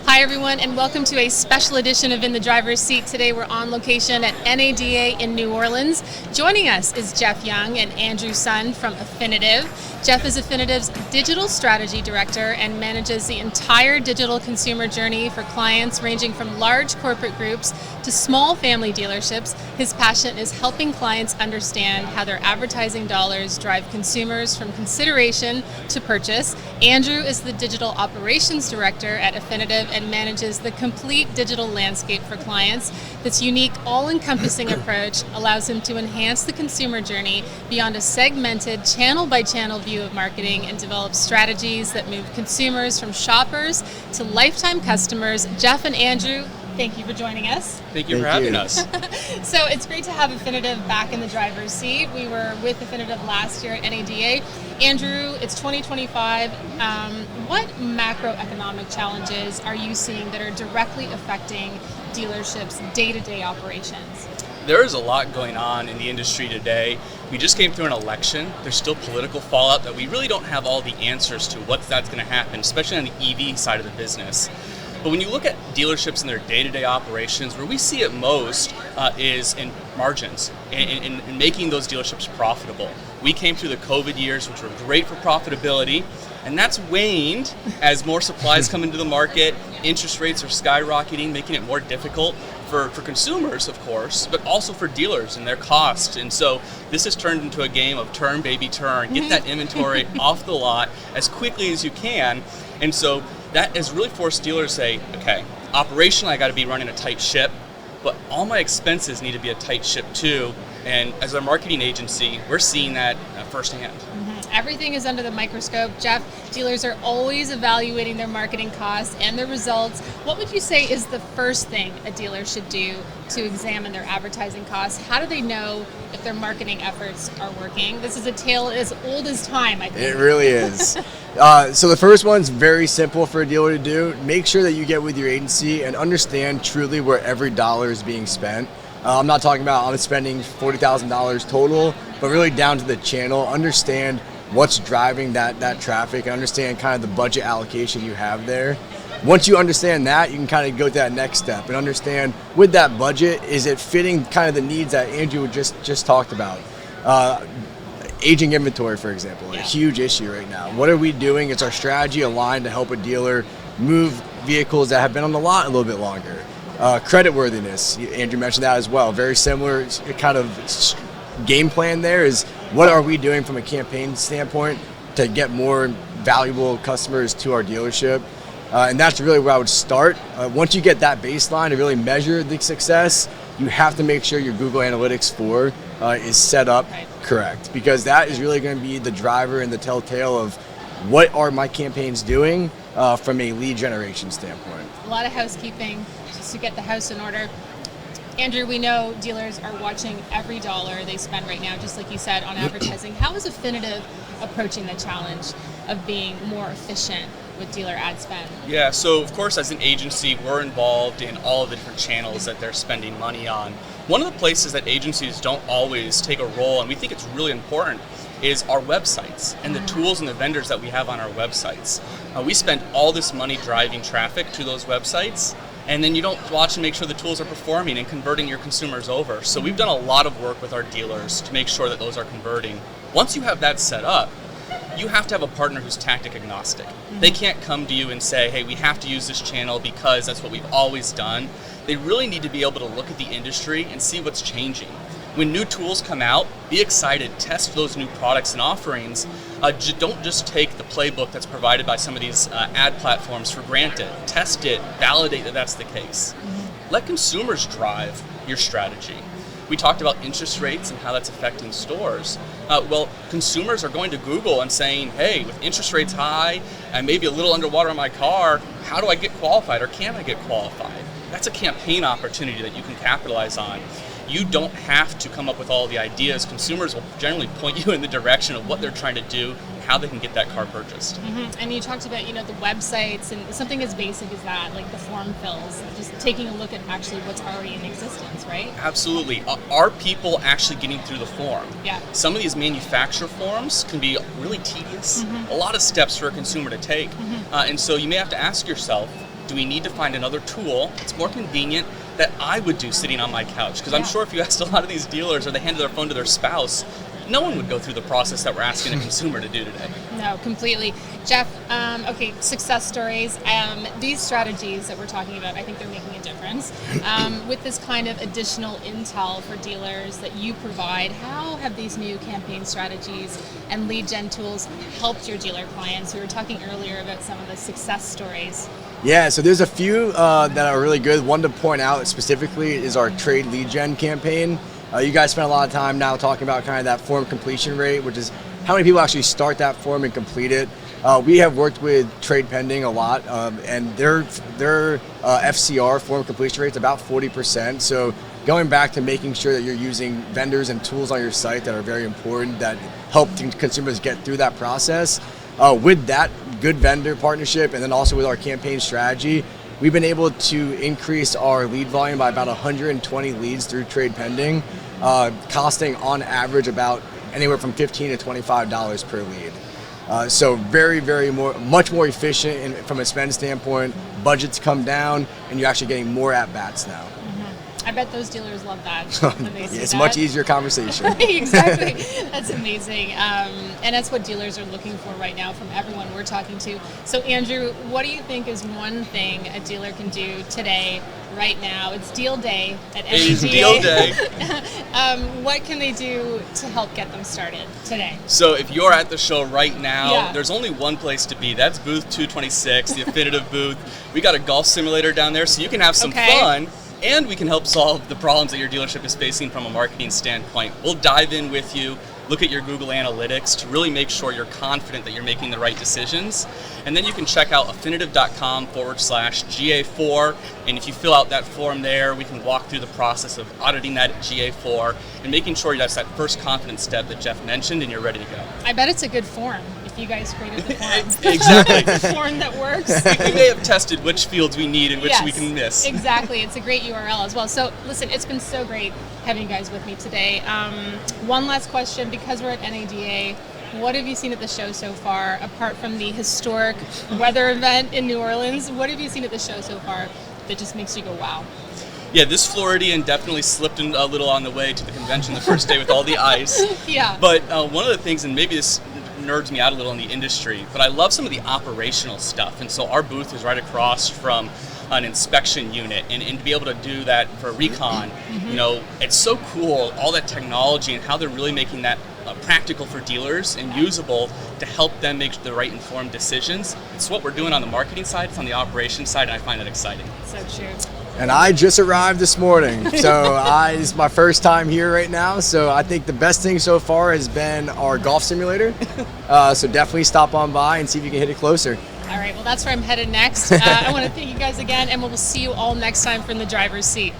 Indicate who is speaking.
Speaker 1: Hi everyone, and welcome to a special edition of In the Driver's Seat. Today we're on location at NADA in New Orleans. Joining us is Jeff Young and Andrew Sun from Affinitiv. Jeff is Affinitiv's Digital Strategy Director and manages the entire digital consumer journey for clients ranging from large corporate groups to small family dealerships. His passion is helping clients understand how their advertising dollars drive consumers from consideration to purchase. Andrew is the Digital Operations Director at Affinitiv and manages the complete digital landscape for clients. This unique, all-encompassing approach allows him to enhance the consumer journey beyond a segmented, channel-by-channel view of marketing and develop strategies that move consumers from shoppers to lifetime customers. Jeff and Andrew, thank you for joining us.
Speaker 2: Thank you for having us.
Speaker 1: So it's great to have Affinitiv back in the driver's seat. We were with Affinitiv last year at NADA. Andrew, it's 2025. What macroeconomic challenges are you seeing that are directly affecting dealerships' day-to-day operations?
Speaker 2: There is a lot going on in the industry today. We just came through an election. There's still political fallout that we really don't have all the answers to that's going to happen, especially on the EV side of the business. But when you look at dealerships and their day-to-day operations, where we see it most is in margins and making those dealerships profitable. We came through the COVID years, which were great for profitability, and that's waned as more supplies come into the market. Interest rates are skyrocketing, making it more difficult for consumers, of course, but also for dealers and their cost. And so this has turned into a game of turn, baby, turn. Get that inventory off the lot as quickly as you can. And so that has really forced dealers to say, okay, operationally I got to be running a tight ship, but all my expenses need to be a tight ship too. And as a marketing agency, we're seeing that firsthand.
Speaker 1: Everything is under the microscope. Jeff, dealers are always evaluating their marketing costs and their results. What would you say is the first thing a dealer should do to examine their advertising costs? How do they know if their marketing efforts are working? This is a tale as old as time, I think.
Speaker 3: It really is. So the first one's very simple for a dealer to do. Make sure that you get with your agency and understand truly where every dollar is being spent. I'm not talking about I'm spending $40,000 total, but really down to the channel. Understand what's driving that traffic and understand kind of the budget allocation you have there. Once you understand that, you can kind of go to that next step and understand with that budget, is it fitting kind of the needs that Andrew just talked about? Aging inventory, for example, a huge issue right now. What are we doing? Is our strategy aligned to help a dealer move vehicles that have been on the lot a little bit longer? Creditworthiness, Andrew mentioned that as well. Very similar kind of game plan there is what are we doing from a campaign standpoint to get more valuable customers to our dealership? And that's really where I would start. Once you get that baseline to really measure the success, you have to make sure your Google Analytics 4 is set up correct, because that is really going to be the driver and the telltale of what are my campaigns doing from a lead generation standpoint.
Speaker 1: A lot of housekeeping just to get the house in order. Andrew, we know dealers are watching every dollar they spend right now, just like you said, on advertising. How is Affinitiv approaching the challenge of being more efficient with dealer ad spend?
Speaker 2: Yeah, so of course as an agency, we're involved in all of the different channels that they're spending money on. One of the places that agencies don't always take a role, and we think it's really important, is our websites and the tools and the vendors that we have on our websites. We spend all this money driving traffic to those websites, and then you don't watch and make sure the tools are performing and converting your consumers over. So we've done a lot of work with our dealers to make sure that those are converting. Once you have that set up, you have to have a partner who's tactic agnostic. They can't come to you and say, hey, we have to use this channel because that's what we've always done. They really need to be able to look at the industry and see what's changing. When new tools come out, be excited, test those new products and offerings. Don't just take the playbook that's provided by some of these ad platforms for granted. Test it, validate that that's the case. Let consumers drive your strategy. We talked about interest rates and how that's affecting stores. Well, consumers are going to Google and saying, hey, with interest rates high and maybe a little underwater on my car, how do I get qualified or can I get qualified? That's a campaign opportunity that you can capitalize on. You don't have to come up with all the ideas. Consumers will generally point you in the direction of what they're trying to do, how they can get that car purchased.
Speaker 1: And you talked about, the websites and something as basic as that, like the form fills, just taking a look at actually what's already in existence, right?
Speaker 2: Absolutely. Are people actually getting through the form?
Speaker 1: Yeah.
Speaker 2: Some of these manufacturer forms can be really tedious, a lot of steps for a consumer to take. And so you may have to ask yourself, do we need to find another tool that's more convenient that I would do sitting on my couch? Because I'm sure if you asked a lot of these dealers or they handed their phone to their spouse, no one would go through the process that we're asking a consumer to do today.
Speaker 1: No, completely. Jeff, okay, success stories. These strategies that we're talking about, I think they're making a difference. With this kind of additional intel for dealers that you provide, how have these new campaign strategies and lead gen tools helped your dealer clients? We were talking earlier about some of the success stories.
Speaker 3: Yeah, so there's a few that are really good. One to point out specifically is our trade lead gen campaign. You guys spend a lot of time now talking about kind of that form completion rate, which is how many people actually start that form and complete it. We have worked with Trade Pending a lot, and their FCR, form completion rate, is about 40%. So going back to making sure that you're using vendors and tools on your site that are very important that help consumers get through that process. With that good vendor partnership, and then also with our campaign strategy, we've been able to increase our lead volume by about 120 leads through Trade Pending, costing on average about anywhere from $15 to $25 per lead. So much more efficient from a spend standpoint. Budgets come down, and you're actually getting more at bats now.
Speaker 1: I bet those dealers love that.
Speaker 3: It's a much easier conversation.
Speaker 1: Exactly. That's amazing. And that's what dealers are looking for right now from everyone we're talking to. So, Andrew, what do you think is one thing a dealer can do today, right now? It's deal day at NADA.
Speaker 2: It's deal day.
Speaker 1: What can they do to help get them started today?
Speaker 2: So if you're at the show right now,
Speaker 1: Yeah.
Speaker 2: there's only one place to be. That's booth 226, the Affinitiv booth. We got a golf simulator down there, so you can have some fun. And we can help solve the problems that your dealership is facing from a marketing standpoint. We'll dive in with you, look at your Google Analytics to really make sure you're confident that you're making the right decisions. And then you can check out affinitiv.com/GA4. And if you fill out that form there, we can walk through the process of auditing that at GA4 and making sure that's that first confidence step that Jeff mentioned and you're ready to go.
Speaker 1: I bet it's a good form if you guys created the form.
Speaker 2: Exactly.
Speaker 1: The form that works.
Speaker 2: We may have tested which fields we need and which we can miss.
Speaker 1: Exactly. It's a great URL as well. So listen, it's been so great having you guys with me today. One last question, because we're at NADA, what have you seen at the show so far, apart from the historic weather event in New Orleans? What have you seen at the show so far that just makes you go, wow?
Speaker 2: Yeah, this Floridian definitely slipped in a little on the way to the convention the first day with all the ice.
Speaker 1: Yeah.
Speaker 2: But one of the things, and maybe this nerds me out a little in the industry, but I love some of the operational stuff. And so our booth is right across from an inspection unit, and to be able to do that for recon, you know, it's so cool, all that technology and how they're really making that practical for dealers and usable to help them make the right informed decisions. It's what we're doing on the marketing side, it's on the operations side, and I find that exciting.
Speaker 1: So true.
Speaker 3: And I just arrived this morning, so it's my first time here right now. So I think the best thing so far has been our golf simulator. So definitely stop on by and see if you can hit it closer.
Speaker 1: All right, well, that's where I'm headed next. I want to thank you guys again, and we'll see you all next time from the driver's seat.